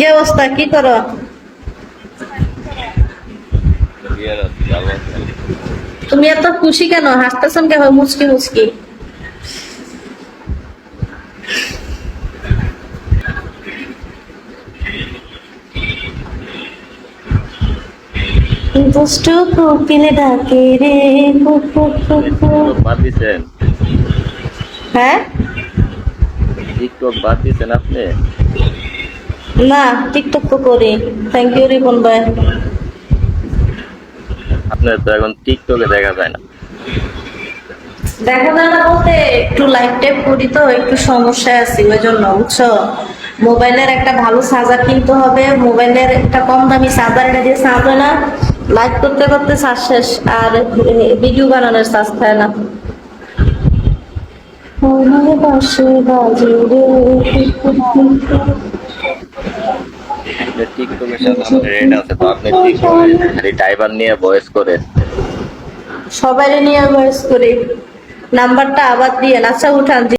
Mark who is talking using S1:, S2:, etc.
S1: কি অবস্থা, কি করো? তুমি এত খুশি কেন, হাসতেছেন কেন মুচকি মুচকি? দুষ্টু কোকিল ডাকে রে, কু কু কু কু।
S2: বাদ দিছেন?
S1: হ্যাঁ,
S2: টিকটক বাদ দিছেন আপনি?
S1: না টিকটক তো করি। থ্যাংক ইউ রিপন ভাই।
S2: আপনার তো এখন টিকটকে দেখা যায় না।
S1: দেখা যায় না বলতে একটু লাইভ টাইপ করি তো, একটু সমস্যায় আছি ওই জন্য, বুঝছো? মোবাইলের একটা ভালো চার্জার কিনতে হবে, মোবাইলের একটা কম দামি চার্জার, এটা দিয়ে চার্জ হয় না, লাইভ করতে করতে চার্জ শেষ, আর ভিডিও বানানোর চার্জ খায় না।
S2: আপনার টিকটকের সাথে আমার রেড আছে, তো আপনি টিকটকে খালি ড্রাইভার নিয়ে ভয়েস করে।
S1: সবাই নিয়ে ভয়েস করি, নাম্বারটা আবার দিয়ে আচ্ছা উঠান।